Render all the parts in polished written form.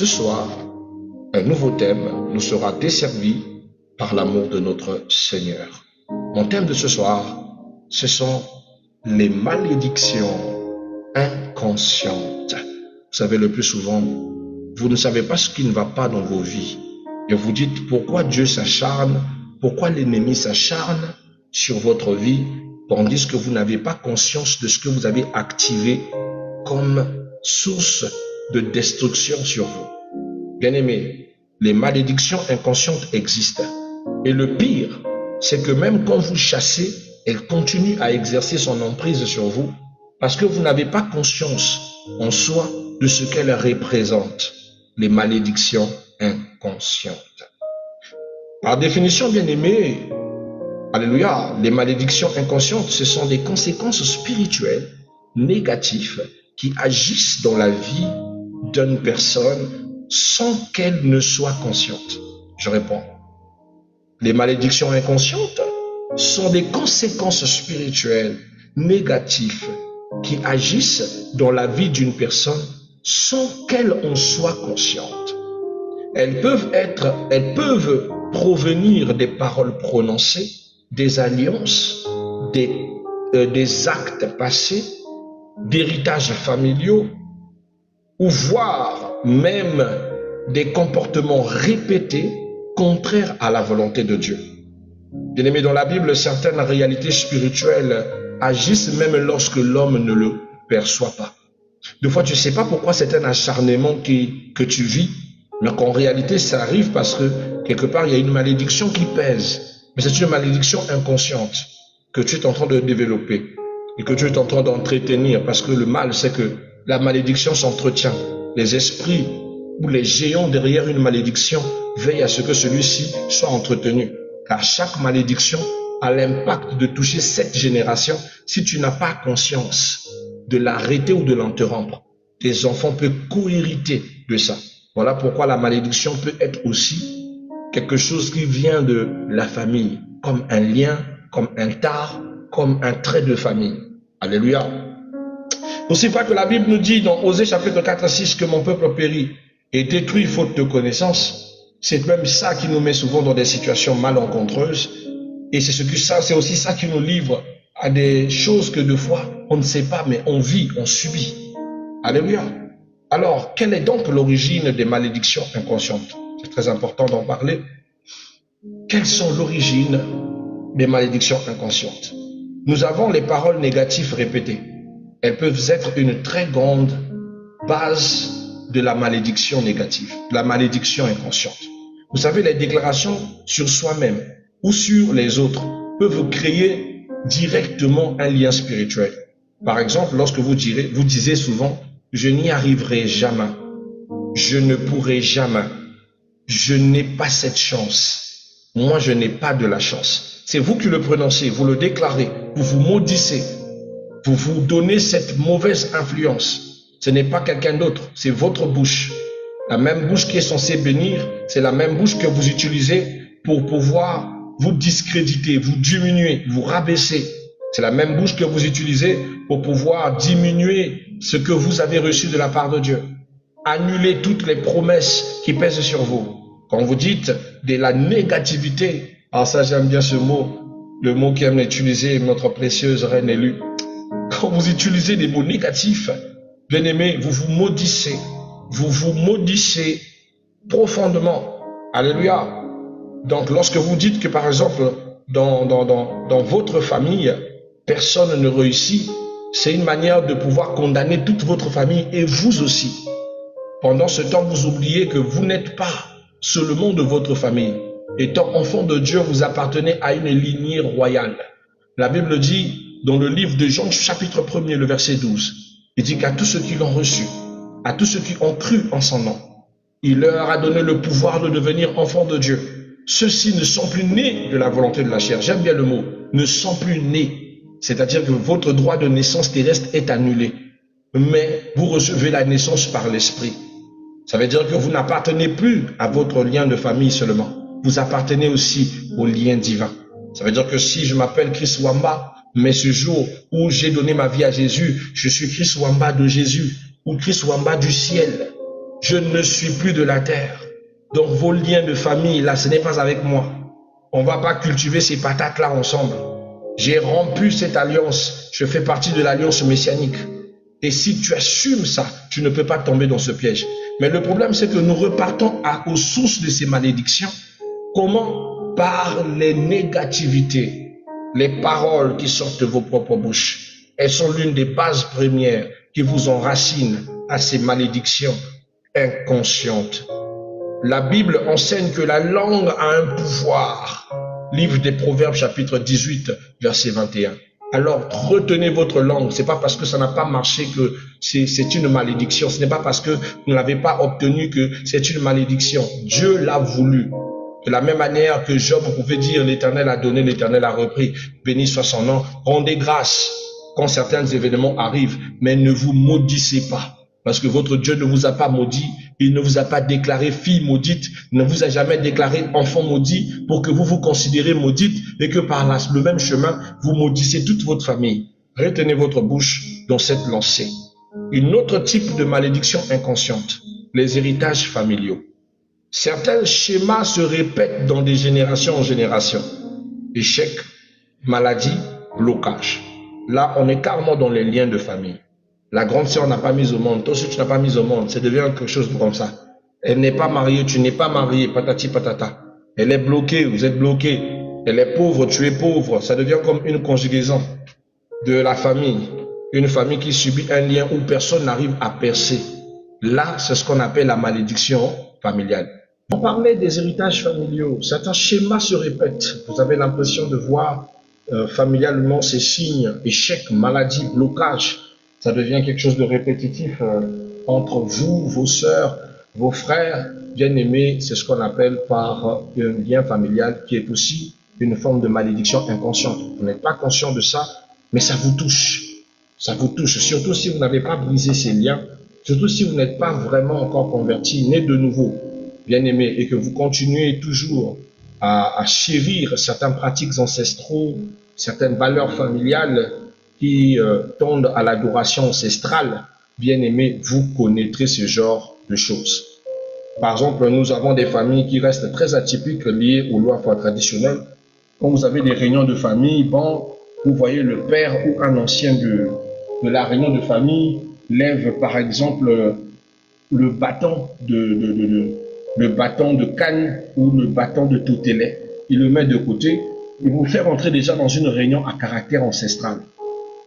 Ce soir, un nouveau thème nous sera desservi par l'amour de notre Seigneur. Mon thème de ce soir, ce sont les malédictions inconscientes. Vous savez, le plus souvent, vous ne savez pas ce qui ne va pas dans vos vies. Et vous dites pourquoi Dieu s'acharne, pourquoi l'ennemi s'acharne sur votre vie, tandis que vous n'avez pas conscience de ce que vous avez activé comme source de destruction sur vous. Bien-aimés, les malédictions inconscientes existent. Et le pire, c'est que même quand vous chassez, elle continue à exercer son emprise sur vous parce que vous n'avez pas conscience en soi de ce qu'elles représentent, les malédictions inconscientes. Par définition, bien-aimés, alléluia, les malédictions inconscientes, ce sont des conséquences spirituelles négatives qui agissent dans la vie d'une personne sans qu'elle ne soit consciente. Je réponds. Les malédictions inconscientes sont des conséquences spirituelles négatives qui agissent dans la vie d'une personne sans qu'elle en soit consciente. Elles peuvent provenir des paroles prononcées, des alliances, des actes passés, d'héritages familiaux, ou voire même des comportements répétés contraires à la volonté de Dieu. Bien-aimés, dans la Bible, certaines réalités spirituelles agissent même lorsque l'homme ne le perçoit pas. Des fois, tu ne sais pas pourquoi c'est un acharnement que tu vis, mais qu'en réalité, ça arrive parce que quelque part, il y a une malédiction qui pèse. Mais c'est une malédiction inconsciente que tu es en train de développer et que tu es en train d'entretenir, parce que le mal, c'est que la malédiction s'entretient. Les esprits ou les géants derrière une malédiction veillent à ce que celui-ci soit entretenu. Car chaque malédiction a l'impact de toucher cette génération. Si tu n'as pas conscience de l'arrêter ou de l'interrompre, tes enfants peuvent co-hériter de ça. Voilà pourquoi la malédiction peut être aussi quelque chose qui vient de la famille, comme un lien, comme un tare, comme un trait de famille. Alléluia. Aussi pas que la Bible nous dit dans Osée chapitre 4 à 6 que mon peuple périt et détruit faute de connaissance. C'est même ça qui nous met souvent dans des situations malencontreuses. Et c'est aussi ça qui nous livre à des choses que de fois on ne sait pas, mais on vit, on subit. Alléluia. Alors, quelle est donc l'origine des malédictions inconscientes? C'est très important d'en parler. Quelles sont l'origine des malédictions inconscientes? Nous avons les paroles négatives répétées. Elles peuvent être une très grande base de la malédiction négative, de la malédiction inconsciente. Vous savez, les déclarations sur soi-même ou sur les autres peuvent créer directement un lien spirituel. Par exemple, lorsque vous disiez souvent, je n'y arriverai jamais, je ne pourrai jamais, je n'ai pas cette chance, moi je n'ai pas de la chance. C'est vous qui le prononcez, vous le déclarez, vous vous maudissez, vous vous donnez cette mauvaise influence. Ce n'est pas quelqu'un d'autre, c'est votre bouche. La même bouche qui est censée bénir, c'est la même bouche que vous utilisez pour pouvoir vous discréditer, vous diminuer, vous rabaisser. C'est la même bouche que vous utilisez pour pouvoir diminuer ce que vous avez reçu de la part de Dieu. Annuler toutes les promesses qui pèsent sur vous. Quand vous dites de la négativité, alors ça j'aime bien ce mot, le mot qu'aime utiliser notre précieuse reine élue. Quand vous utilisez des mots négatifs, bien-aimés, vous vous maudissez profondément. Alléluia. Donc, lorsque vous dites que, par exemple, dans votre famille, personne ne réussit, c'est une manière de pouvoir condamner toute votre famille et vous aussi. Pendant ce temps, vous oubliez que vous n'êtes pas seulement de votre famille. Étant enfant de Dieu, vous appartenez à une lignée royale. La Bible dit, dans le livre de Jean, chapitre 1er, le verset 12, il dit qu'à tous ceux qui l'ont reçu, à tous ceux qui ont cru en son nom, il leur a donné le pouvoir de devenir enfants de Dieu. Ceux-ci ne sont plus nés de la volonté de la chair. J'aime bien le mot, ne sont plus nés. C'est-à-dire que votre droit de naissance terrestre est annulé. Mais vous recevez la naissance par l'esprit. Ça veut dire que vous n'appartenez plus à votre lien de famille seulement. Vous appartenez aussi au lien divin. Ça veut dire que si je m'appelle Chris Wamba, mais ce jour où j'ai donné ma vie à Jésus, je suis Chris Wamba de Jésus ou Chris Wamba du ciel. Je ne suis plus de la terre. Donc vos liens de famille, là, ce n'est pas avec moi. On ne va pas cultiver ces patates-là ensemble. J'ai rompu cette alliance. Je fais partie de l'alliance messianique. Et si tu assumes ça, tu ne peux pas tomber dans ce piège. Mais le problème, c'est que nous repartons aux sources de ces malédictions. Comment? Par les négativités, les paroles qui sortent de vos propres bouches. Elles sont l'une des bases premières qui vous enracinent à ces malédictions inconscientes. La Bible enseigne que la langue a un pouvoir. Livre des Proverbes, chapitre 18, verset 21. Alors, retenez votre langue. C'est pas parce que ça n'a pas marché que c'est une malédiction. Ce n'est pas parce que vous ne l'avez pas obtenu que c'est une malédiction. Dieu l'a voulu. De la même manière que Job pouvait dire, l'Éternel a donné, l'Éternel a repris. Béni soit son nom. Rendez grâce quand certains événements arrivent, mais ne vous maudissez pas. Parce que votre Dieu ne vous a pas maudit, il ne vous a pas déclaré fille maudite, ne vous a jamais déclaré enfant maudit pour que vous vous considérez maudite et que par le même chemin, vous maudissez toute votre famille. Retenez votre bouche dans cette lancée. Une autre type de malédiction inconsciente, les héritages familiaux. Certains schémas se répètent dans des générations en génération. Échec, maladie, blocage. Là, on est carrément dans les liens de famille. La grande sœur n'a pas mis au monde. Toi aussi, tu n'as pas mis au monde. Ça devient quelque chose comme ça. Elle n'est pas mariée, tu n'es pas marié, patati patata. Elle est bloquée, vous êtes bloqué. Elle est pauvre, tu es pauvre. Ça devient comme une conjugaison de la famille. Une famille qui subit un lien où personne n'arrive à percer. Là, c'est ce qu'on appelle la malédiction familiale. On parlait des héritages familiaux. Certains schémas se répètent. Vous avez l'impression de voir familialement ces signes, échec, maladie, blocage. Ça devient quelque chose de répétitif entre vous, vos sœurs, vos frères. Bien-aimés, c'est ce qu'on appelle par un lien familial qui est aussi une forme de malédiction inconsciente. Vous n'êtes pas conscient de ça, mais ça vous touche. Ça vous touche, surtout si vous n'avez pas brisé ces liens, surtout si vous n'êtes pas vraiment encore converti, né de nouveau, bien-aimé, et que vous continuez toujours à chérir certaines pratiques ancestraux, certaines valeurs familiales qui tendent à l'adoration ancestrale, bien-aimé, vous connaîtrez ce genre de choses. Par exemple, nous avons des familles qui restent très atypiques liées aux lois traditionnelles. Quand vous avez des réunions de famille, bon, vous voyez le père ou un ancien de la réunion de famille lève par exemple le bâton de canne ou le bâton de toutelet. Il le met de côté et vous fait rentrer déjà dans une réunion à caractère ancestral.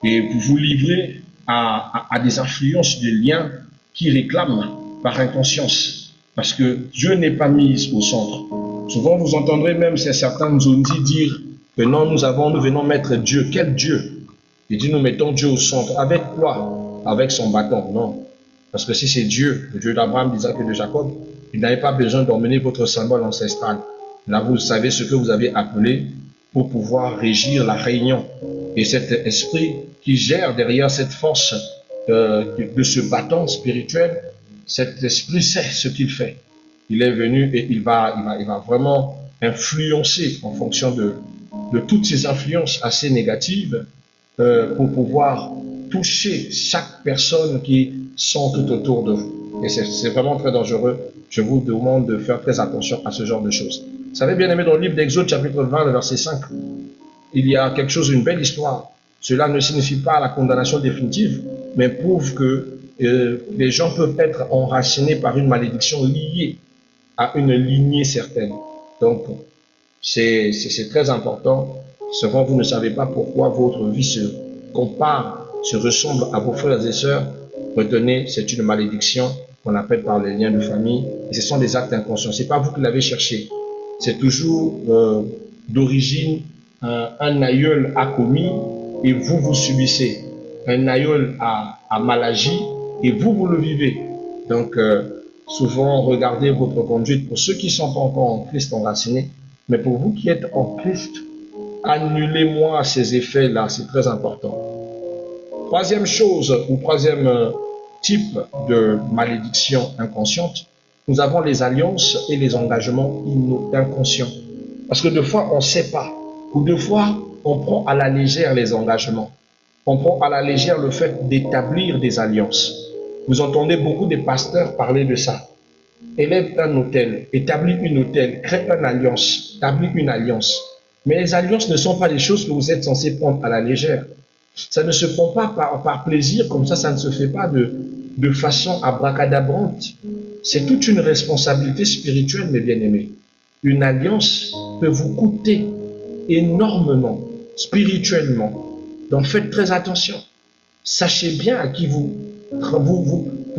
Et vous vous livrez à des influences, des liens qui réclament par inconscience. Parce que Dieu n'est pas mis au centre. Souvent, vous entendrez même certains zondis dire que non, nous venons mettre Dieu. Quel Dieu? Il dit, nous mettons Dieu au centre. Avec quoi? Avec son bâton. Non. Parce que si c'est Dieu, le Dieu d'Abraham, d'Isaac et de Jacob, il n'avait pas besoin d'emmener votre symbole ancestral. Là, vous savez ce que vous avez appelé pour pouvoir régir la réunion. Et cet esprit qui gère derrière cette force de ce bâton spirituel, cet esprit sait ce qu'il fait. Il est venu et il va vraiment influencer en fonction de toutes ces influences assez négatives pour pouvoir toucher chaque personne qui sont tout autour de vous. Et c'est vraiment très dangereux. Je vous demande de faire très attention à ce genre de choses. Vous savez, bien aimé, dans le livre d'Exode, chapitre 20, le verset 5, il y a quelque chose, une belle histoire. Cela ne signifie pas la condamnation définitive, mais prouve que les gens peuvent être enracinés par une malédiction liée à une lignée certaine. Donc, c'est très important. Souvent, vous ne savez pas pourquoi votre vie se compare, se ressemble à vos frères et sœurs. Retenez, c'est une malédiction qu'on appelle par les liens de famille. Et ce sont des actes inconscients. Ce n'est pas vous qui l'avez cherché. C'est toujours d'origine un aïeul a commis et vous subissez. Un aïeul a mal agi et vous le vivez. Donc, souvent, regardez votre conduite. Pour ceux qui ne sont pas encore en Christ enracinés, mais pour vous qui êtes en Christ, annulez-moi ces effets-là, c'est très important. Troisième chose, ou troisième type de malédiction inconsciente, nous avons les alliances et les engagements inconscients. Parce que des fois, on ne sait pas. Ou des fois, on prend à la légère les engagements. On prend à la légère le fait d'établir des alliances. Vous entendez beaucoup de pasteurs parler de ça. Élève un hôtel, établis une hôtel, crée une alliance, établis une alliance. Mais les alliances ne sont pas des choses que vous êtes censés prendre à la légère. Ça ne se prend pas par plaisir, comme ça ne se fait pas de façon abracadabrante. C'est toute une responsabilité spirituelle, mes bien-aimés. Une alliance peut vous coûter énormément, spirituellement. Donc faites très attention. Sachez bien à qui vous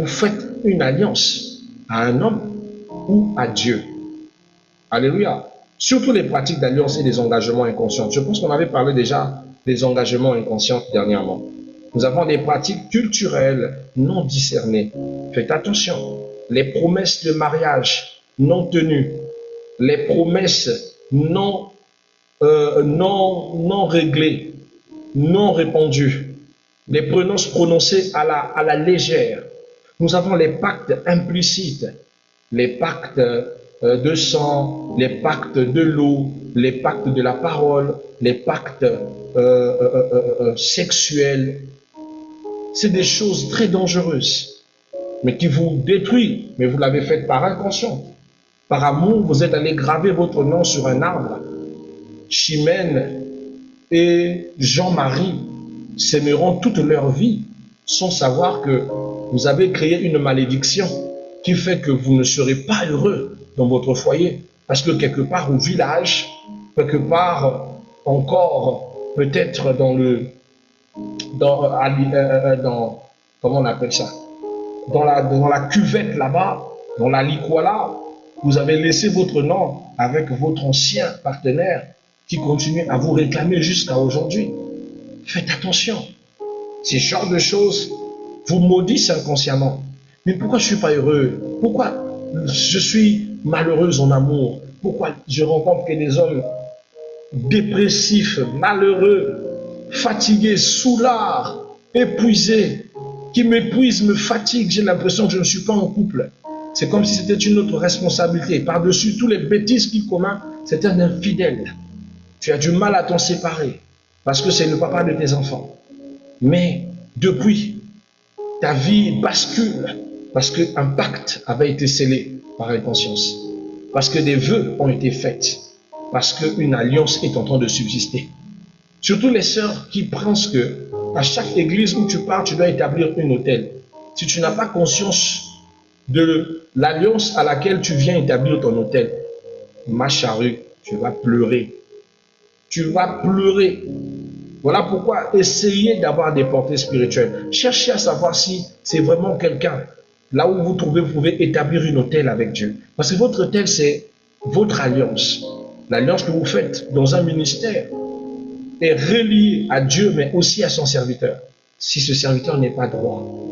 faites une alliance, à un homme ou à Dieu. Alléluia. Surtout les pratiques d'alliance et des engagements inconscients. Je pense qu'on avait parlé déjà des engagements inconscients dernièrement. Nous avons des pratiques culturelles non discernées. Faites attention. Les promesses de mariage non tenues, les promesses non réglées, non répandues, les prononces prononcées à la légère. Nous avons les pactes implicites, les pactes de sang, les pactes de l'eau, les pactes de la parole, les pactes sexuels. C'est des choses très dangereuses, mais qui vous détruisent, mais vous l'avez fait par inconscient. Par amour, vous êtes allé graver votre nom sur un arbre. Chimène et Jean-Marie s'aimeront toute leur vie sans savoir que vous avez créé une malédiction qui fait que vous ne serez pas heureux dans votre foyer. Parce que quelque part au village, quelque part encore peut-être comment on appelle ça, dans la cuvette là-bas, dans la liquola, vous avez laissé votre nom avec votre ancien partenaire qui continue à vous réclamer jusqu'à aujourd'hui. Faites attention. Ces genres de choses vous maudissent inconsciemment. Mais pourquoi je ne suis pas heureux? Pourquoi je suis malheureuse en amour? Pourquoi je rencontre que des hommes dépressifs, malheureux, fatigués, soulards, épuisés, qui m'épuisent, me fatiguent? J'ai l'impression que je ne suis pas en couple. C'est comme si c'était une autre responsabilité. Par-dessus tous les bêtises qu'il commet, c'est un infidèle. Tu as du mal à t'en séparer parce que c'est le papa de tes enfants. Mais depuis, ta vie bascule parce qu'un pacte avait été scellé par inconscience, parce que des vœux ont été faits, parce qu'une alliance est en train de subsister. Surtout les sœurs qui pensent que à chaque église où tu pars, tu dois établir une autel. Si tu n'as pas conscience de l'alliance à laquelle tu viens établir ton autel, ma charrue, tu vas pleurer. Tu vas pleurer. Voilà pourquoi essayez d'avoir des portées spirituelles. Cherchez à savoir si c'est vraiment quelqu'un. Là où vous pouvez établir une autel avec Dieu. Parce que votre autel, c'est votre alliance. L'alliance que vous faites dans un ministère est reliée à Dieu, mais aussi à son serviteur. Si ce serviteur n'est pas droit,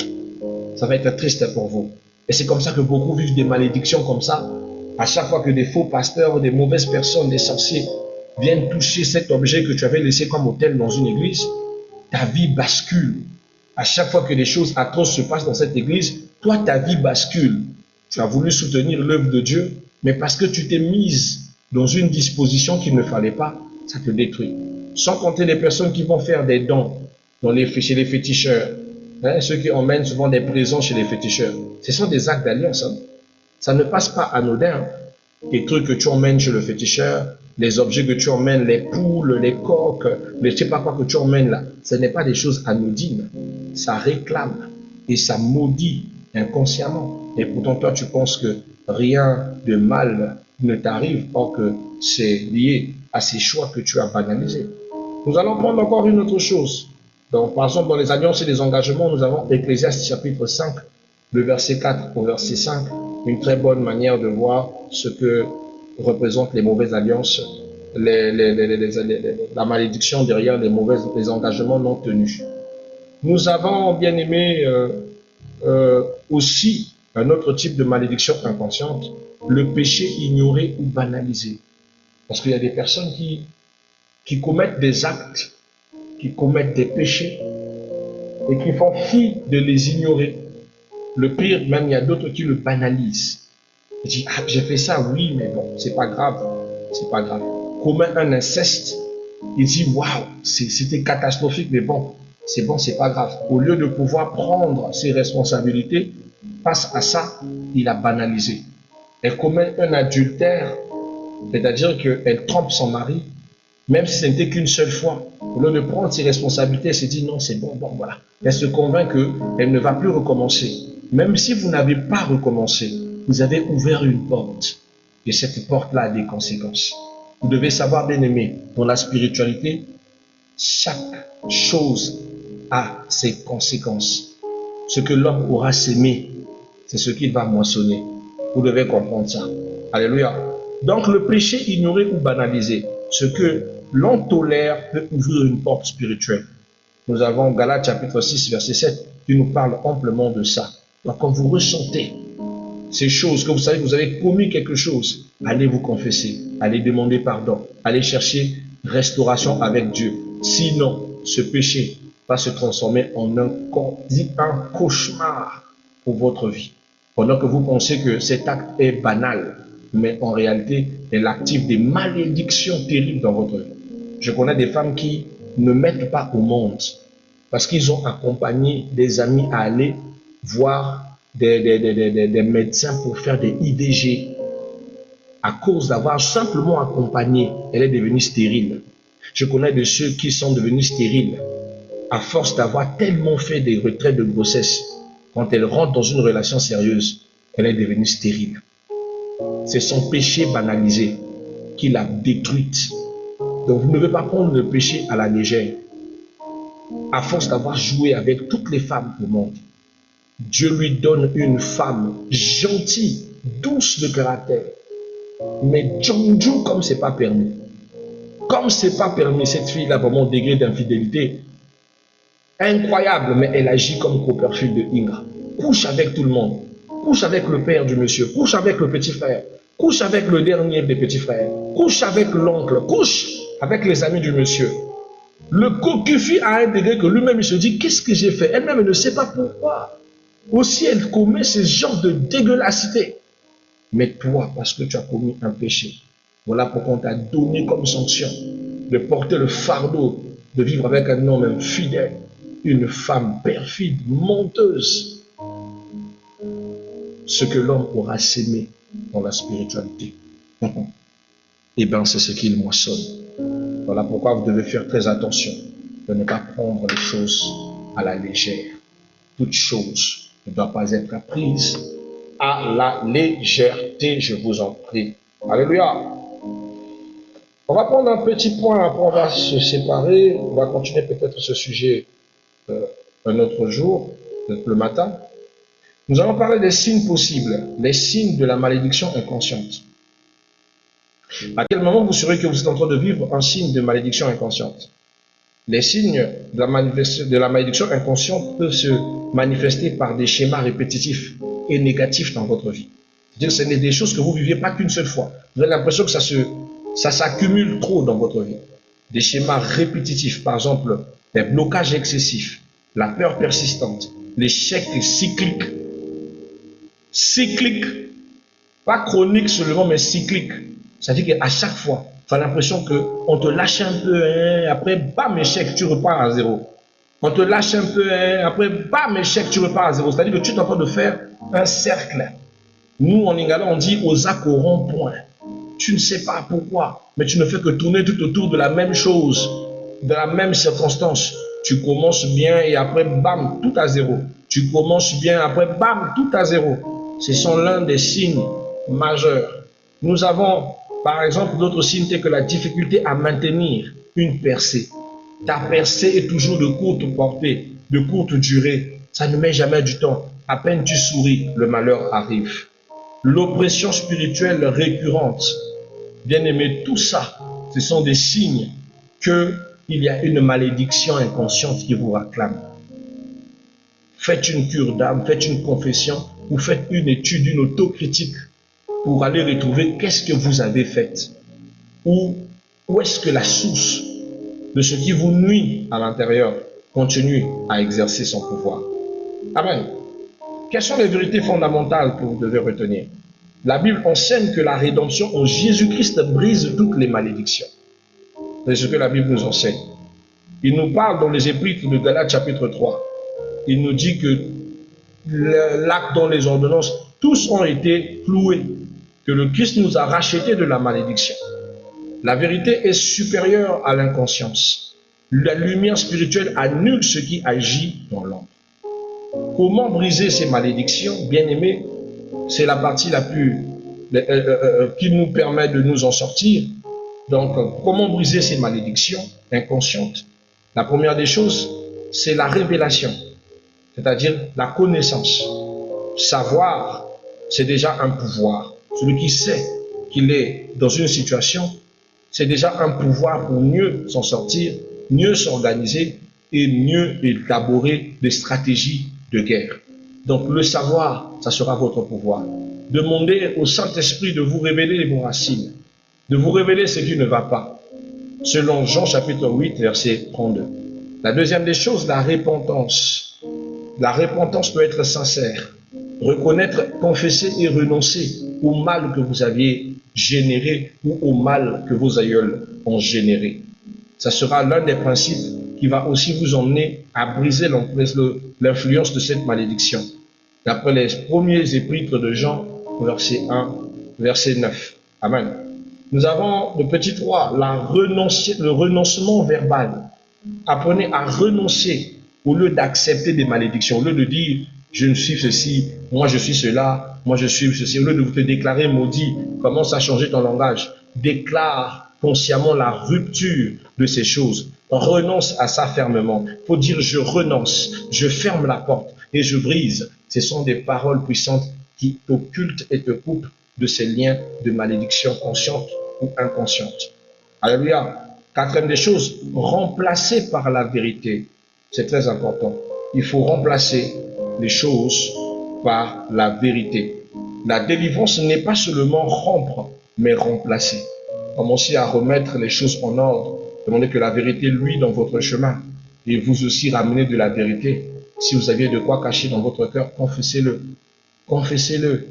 ça va être triste pour vous. Et c'est comme ça que beaucoup vivent des malédictions comme ça. À chaque fois que des faux pasteurs, des mauvaises personnes, des sorciers viennent toucher cet objet que tu avais laissé comme autel dans une église, ta vie bascule. À chaque fois que des choses atroces se passent dans cette église, toi, ta vie bascule. Tu as voulu soutenir l'œuvre de Dieu, mais parce que tu t'es mise dans une disposition qu'il ne fallait pas, ça te détruit. Sans compter les personnes qui vont faire des dons chez les féticheurs. Ceux qui emmènent souvent des présents chez les féticheurs. Ce sont des actes d'alliance. Ça ne passe pas anodin. Les trucs que tu emmènes chez le féticheur, les objets que tu emmènes, les poules, les coques, les je ne sais pas quoi que tu emmènes là, ce n'est pas des choses anodines. Ça réclame et ça maudit inconsciemment. Et pourtant, toi, tu penses que rien de mal ne t'arrive, or que c'est lié à ces choix que tu as banalisés. Nous allons prendre encore une autre chose. Donc, par exemple, dans les alliances et les engagements, nous avons Ecclésiaste chapitre 5, le verset 4 au verset 5, une très bonne manière de voir ce que représentent les mauvaises alliances, la malédiction derrière les engagements non tenus. Nous avons, bien aimé, aussi un autre type de malédiction inconsciente, le péché ignoré ou banalisé. Parce qu'il y a des personnes qui commettent des actes, qui commettent des péchés et qui font fi de les ignorer. Le pire, même, il y a d'autres qui le banalisent. Ils disent, ah, j'ai fait ça, oui, mais bon, c'est pas grave, c'est pas grave. Commet un inceste, il dit, waouh, c'était catastrophique, mais bon, c'est bon, c'est pas grave. Au lieu de pouvoir prendre ses responsabilités, face à ça, il a banalisé. Elle commet un adultère, c'est-à-dire qu'elle trompe son mari, même si ce n'était qu'une seule fois. Au lieu de prendre ses responsabilités, elle se dit non, c'est bon, voilà. Elle se convainc qu'elle ne va plus recommencer. Même si vous n'avez pas recommencé, vous avez ouvert une porte. Et cette porte-là a des conséquences. Vous devez savoir, bien aimé, dans la spiritualité, chaque chose a ses conséquences. Ce que l'homme aura sémé, c'est ce qu'il va moissonner. Vous devez comprendre ça. Alléluia. Donc le péché ignoré ou banalisé, ce que l'on tolère peut ouvrir une porte spirituelle. Nous avons Galates chapitre 6 verset 7 qui nous parle amplement de ça. Donc quand vous ressentez ces choses, que vous savez que vous avez commis quelque chose, allez vous confesser, allez demander pardon, allez chercher restauration avec Dieu. Sinon, ce péché va se transformer en un cauchemar pour votre vie. Pendant que vous pensez que cet acte est banal, mais en réalité, elle active des malédictions terribles dans votre vie. Je connais des femmes qui ne mettent pas au monde parce qu'ils ont accompagné des amis à aller voir des médecins pour faire des IDG. À cause d'avoir simplement accompagné, elle est devenue stérile. Je connais de ceux qui sont devenus stériles à force d'avoir tellement fait des retraits de grossesse. Quand elle rentre dans une relation sérieuse, elle est devenue stérile. C'est son péché banalisé qui l'a détruite. Donc vous ne devez pas prendre le péché à la légère. À force d'avoir joué avec toutes les femmes au monde, Dieu lui donne une femme gentille, douce de caractère. Mais Djonju, comme c'est pas permis. Comme c'est pas permis, cette fille-là, vraiment, degré d'infidélité incroyable, mais elle agit comme Copperfield de Ingra. Couche avec tout le monde. Couche avec le père du monsieur. Couche avec le petit frère. Couche avec le dernier des petits frères. Couche avec l'oncle. Couche avec les amis du monsieur. Le cocufie à un degré que lui-même il se dit, qu'est-ce que j'ai fait? Elle-même ne sait pas pourquoi. Aussi, elle commet ce genre de dégueulassité. Mais toi, parce que tu as commis un péché, voilà pourquoi on t'a donné comme sanction de porter le fardeau de vivre avec un homme infidèle, une femme perfide, menteuse. Ce que l'homme aura sémé dans la spiritualité, eh bien, c'est ce qu'il moissonne. Voilà pourquoi vous devez faire très attention de ne pas prendre les choses à la légère. Toute chose ne doit pas être prise à la légèreté, je vous en prie. Alléluia. On va prendre un petit point, après on va se séparer. On va continuer peut-être ce sujet un autre jour, le matin. Nous allons parler des signes possibles, les signes de la malédiction inconsciente. À quel moment vous saurez que vous êtes en train de vivre un signe de malédiction inconsciente? Les signes de la malédiction inconsciente peuvent se manifester par des schémas répétitifs et négatifs dans votre vie. C'est-à-dire que ce n'est des choses que vous ne viviez pas qu'une seule fois. Vous avez l'impression que ça s'accumule trop dans votre vie. Des schémas répétitifs, par exemple, des blocages excessifs, la peur persistante, l'échec cyclique. Cyclique, pas chronique seulement, mais cyclique. C'est-à-dire qu'à chaque fois, tu as l'impression qu'on te lâche un peu, hein, après, bam, échec, tu repars à zéro. On te lâche un peu, hein, après, bam, échec, tu repars à zéro. C'est-à-dire que tu es en train de faire un cercle. Nous, en Lingala, on dit aux actes au rond-point. Tu ne sais pas pourquoi, mais tu ne fais que tourner tout autour de la même chose, de la même circonstance. Tu commences bien et après, bam, tout à zéro. Tu commences bien, après, bam, tout à zéro. Ce sont l'un des signes majeurs. Nous avons, par exemple, d'autres signes tels que la difficulté à maintenir une percée. Ta percée est toujours de courte portée, de courte durée. Ça ne met jamais du temps. À peine tu souris, le malheur arrive. L'oppression spirituelle récurrente. Bien-aimé, tout ça, ce sont des signes qu'il y a une malédiction inconsciente qui vous réclame. Faites une cure d'âme, faites une confession, ou faites une étude, une autocritique pour aller retrouver qu'est-ce que vous avez fait. Où est-ce que la source de ce qui vous nuit à l'intérieur continue à exercer son pouvoir. Amen. Quelles sont les vérités fondamentales que vous devez retenir? La Bible enseigne que la rédemption en Jésus-Christ brise toutes les malédictions. C'est ce que la Bible nous enseigne. Il nous parle dans les Épîtres de Galates chapitre 3. Il nous dit que l'acte dans les ordonnances, tous ont été cloués, que le Christ nous a rachetés de la malédiction. La vérité est supérieure à l'inconscience. La lumière spirituelle annule ce qui agit dans l'ombre. Comment briser ces malédictions, bien-aimés? C'est la partie la plus qui nous permet de nous en sortir. Donc, comment briser ces malédictions inconscientes? La première des choses, c'est la révélation, c'est-à-dire la connaissance. Savoir, c'est déjà un pouvoir. Celui qui sait qu'il est dans une situation, c'est déjà un pouvoir pour mieux s'en sortir, mieux s'organiser et mieux élaborer des stratégies de guerre. Donc le savoir, ça sera votre pouvoir. Demandez au Saint-Esprit de vous révéler vos racines, de vous révéler ce qui ne va pas, selon Jean chapitre 8, verset 32. La deuxième des choses, la repentance. La repentance peut être sincère. Reconnaître, confesser et renoncer au mal que vous aviez généré ou au mal que vos aïeuls ont généré. Ça sera l'un des principes qui va aussi vous emmener à briser l'influence de cette malédiction. D'après les premiers épîtres de Jean, verset 1, verset 9. Amen. Nous avons le petit 3, le renoncement verbal. Apprenez à renoncer au lieu d'accepter des malédictions, au lieu de dire je ne suis ceci, moi je suis cela, moi je suis ceci, au lieu de vous te déclarer maudit, commence à changer ton langage. Déclare consciemment la rupture de ces choses. Renonce à ça fermement. Il faut dire je renonce, je ferme la porte et je brise. Ce sont des paroles puissantes qui t'occultent et te coupent de ces liens de malédiction consciente ou inconsciente. Alléluia. Quatrième des choses, remplacer par la vérité. C'est très important. Il faut remplacer les choses par la vérité. La délivrance n'est pas seulement rompre, mais remplacer. Commencez à remettre les choses en ordre. Demandez que la vérité luise dans votre chemin. Et vous aussi ramenez de la vérité. Si vous aviez de quoi cacher dans votre cœur, confessez-le. Confessez-le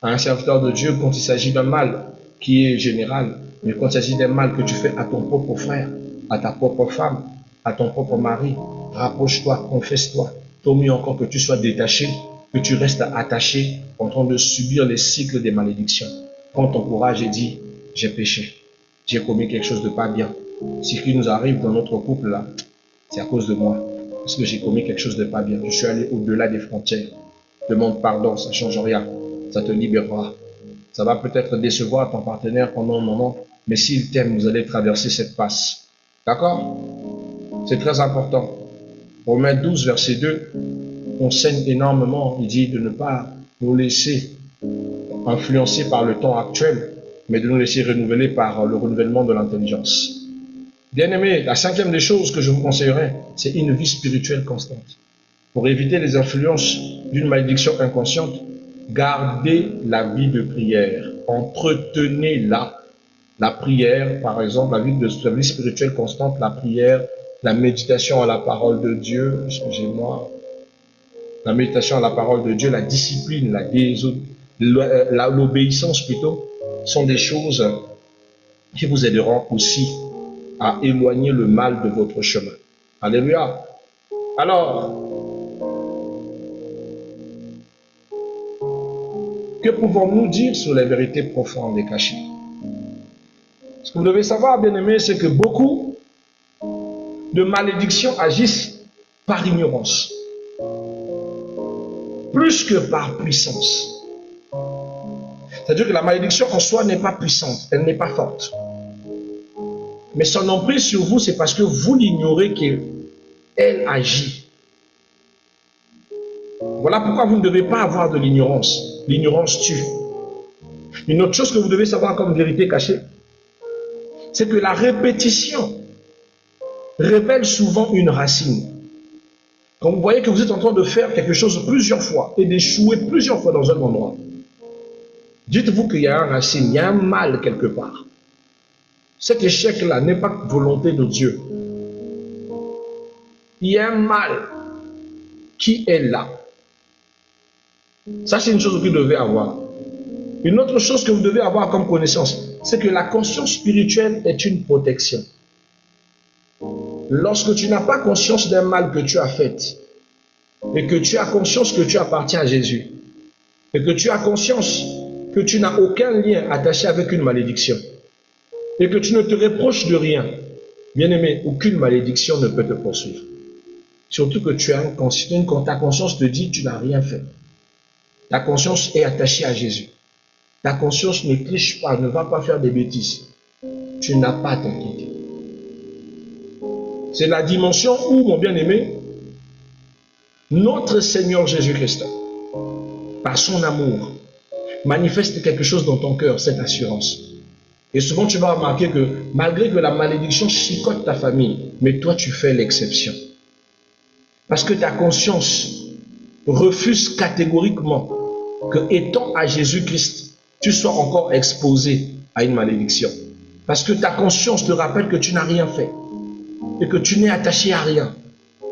à un serviteur de Dieu quand il s'agit d'un mal qui est général. Mais quand il s'agit d'un mal que tu fais à ton propre frère, à ta propre femme, à ton propre mari, rapproche-toi, confesse-toi. Tant mieux encore que tu sois détaché, que tu restes attaché en train de subir les cycles des malédictions. Quand ton courage est dit, j'ai péché, j'ai commis quelque chose de pas bien. Ce qui nous arrive dans notre couple là, c'est à cause de moi. Parce que j'ai commis quelque chose de pas bien. Je suis allé au-delà des frontières. Demande pardon, ça ne change rien. Ça te libérera. Ça va peut-être décevoir ton partenaire pendant un moment, mais s'il t'aime, vous allez traverser cette passe. D'accord? C'est très important. Romains 12, verset 2, on saigne énormément. Il dit de ne pas nous laisser influencer par le temps actuel, mais de nous laisser renouveler par le renouvellement de l'intelligence. Bien-aimés, la cinquième des choses que je vous conseillerais, c'est une vie spirituelle constante. Pour éviter les influences d'une malédiction inconsciente, gardez la vie de prière. Entretenez-la. La prière, par exemple, la vie spirituelle constante, la prière, la méditation à la parole de Dieu, excusez-moi, la méditation à la parole de Dieu, la discipline, l'obéissance plutôt, sont des choses qui vous aideront aussi à éloigner le mal de votre chemin. Alléluia. Alors, que pouvons-nous dire sur les vérités profondes et cachées? Ce que vous devez savoir, bien-aimés, c'est que beaucoup de malédictions agissent par ignorance, plus que par puissance. C'est-à-dire que la malédiction en soi n'est pas puissante, elle n'est pas forte. Mais son emprise sur vous, c'est parce que vous l'ignorez qu'elle agit. Voilà pourquoi vous ne devez pas avoir de l'ignorance. L'ignorance tue. Une autre chose que vous devez savoir comme vérité cachée, c'est que la répétition révèle souvent une racine. Quand vous voyez que vous êtes en train de faire quelque chose plusieurs fois et d'échouer plusieurs fois dans un endroit, dites-vous qu'il y a une racine, il y a un mal quelque part. Cet échec-là n'est pas volonté de Dieu. Il y a un mal qui est là. Ça, c'est une chose que vous devez avoir. Une autre chose que vous devez avoir comme connaissance, c'est que la conscience spirituelle est une protection. lorsque tu n'as pas conscience d'un mal que tu as fait, et que tu as conscience que tu appartiens à Jésus, et que tu as conscience que tu n'as aucun lien attaché avec une malédiction, et que tu ne te reproches de rien, bien-aimé, aucune malédiction ne peut te poursuivre. Surtout que tu as ta conscience te dit que tu n'as rien fait. Ta conscience est attachée à Jésus. Ta conscience ne triche pas, ne va pas faire des bêtises. Tu n'as pas à t'inquiéter. C'est la dimension où, mon bien-aimé, notre Seigneur Jésus-Christ, par son amour, manifeste quelque chose dans ton cœur, cette assurance. Et souvent, tu vas remarquer que malgré que la malédiction chicote ta famille, mais toi, tu fais l'exception. Parce que ta conscience refuse catégoriquement que, étant à Jésus-Christ, tu sois encore exposé à une malédiction. Parce que ta conscience te rappelle que tu n'as rien fait et que tu n'es attaché à rien,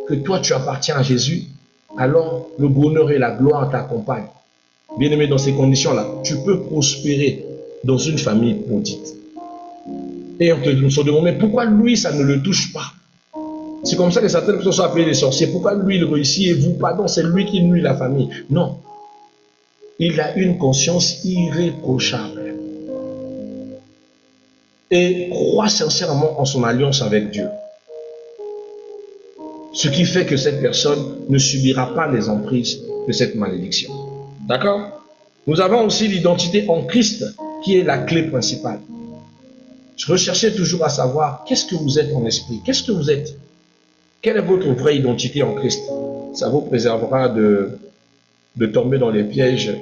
que toi, tu appartiens à Jésus, alors le bonheur et la gloire t'accompagnent. Bien-aimé, dans ces conditions-là, tu peux prospérer dans une famille maudite. Et on se demande, mais pourquoi lui, ça ne le touche pas? C'est comme ça que certaines personnes sont appelées les sorciers. Pourquoi lui, il réussit et vous, pardon, c'est lui qui nuit la famille? Non. Il a une conscience irréprochable. Et croit sincèrement en son alliance avec Dieu. Ce qui fait que cette personne ne subira pas les emprises de cette malédiction. D'accord? Nous avons aussi l'identité en Christ qui est la clé principale. Je recherchais toujours à savoir qu'est-ce que vous êtes en esprit, qu'est-ce que vous êtes, quelle est votre vraie identité en Christ. Ça vous préservera de tomber dans les pièges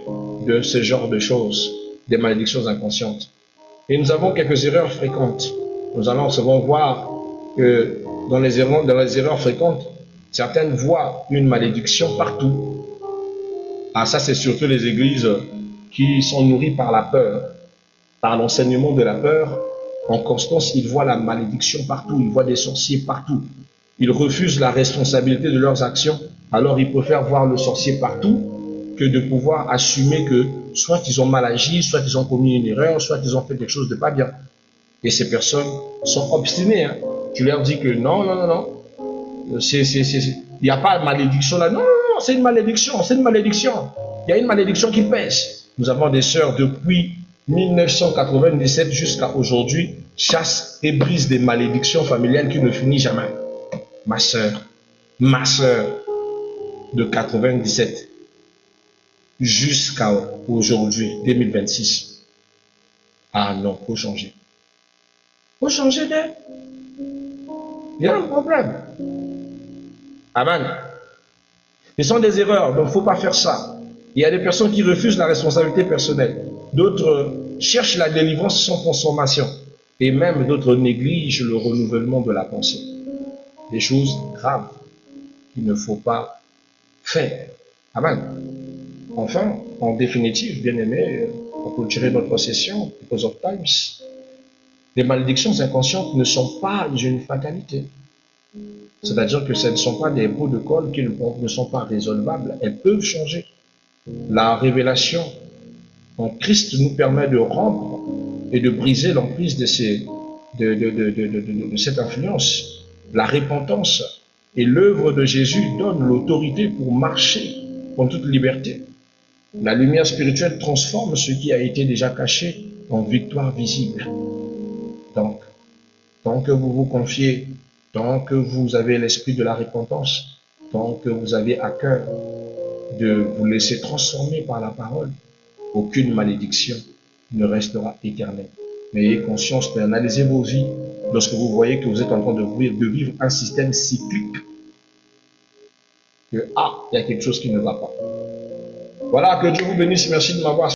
de ce genre de choses, des malédictions inconscientes. Et nous avons quelques erreurs fréquentes. Nous allons souvent voir que dans les erreurs fréquentes, certaines voient une malédiction partout. Ah, ça, c'est surtout les églises qui sont nourries par la peur, par l'enseignement de la peur. En constance, ils voient la malédiction partout, ils voient des sorciers partout. Ils refusent la responsabilité de leurs actions, alors ils préfèrent voir le sorcier partout que de pouvoir assumer que soit ils ont mal agi, soit ils ont commis une erreur, soit ils ont fait quelque chose de pas bien. Et ces personnes sont obstinées. Hein. Tu leur dis que non, non, non, non, il n'y a pas de malédiction là. Non, non, non, c'est une malédiction, c'est une malédiction. Il y a une malédiction qui pèse. Nous avons des sœurs depuis 1997 jusqu'à aujourd'hui, chassent et brisent des malédictions familiales qui ne finissent jamais. Ma sœur de 97 jusqu'à aujourd'hui, 2026. Ah non, faut changer. Faut changer d'air. Il y a un problème. Amen. Ce sont des erreurs, donc il ne faut pas faire ça. Il y a des personnes qui refusent la responsabilité personnelle. D'autres cherchent la délivrance sans transformation. Et même d'autres négligent le renouvellement de la pensée. Des choses graves qu'il ne faut pas faire. Amen. Enfin, en définitive, bien aimé, on peut tirer notre session, because of times. Les malédictions inconscientes ne sont pas une fatalité. C'est-à-dire que ce ne sont pas des pots de colle qui ne sont pas résolvables. Elles peuvent changer. La révélation en Christ nous permet de rompre et de briser l'emprise de cette influence. La repentance et l'œuvre de Jésus donnent l'autorité pour marcher en toute liberté. La lumière spirituelle transforme ce qui a été déjà caché en victoire visible. Donc, tant que vous vous confiez, tant que vous avez l'esprit de la repentance, tant que vous avez à cœur de vous laisser transformer par la parole, aucune malédiction ne restera éternelle. Mais ayez conscience d'analyser vos vies lorsque vous voyez que vous êtes en train de vivre un système cyclique. Que, il y a quelque chose qui ne va pas. Voilà, que Dieu vous bénisse. Merci de m'avoir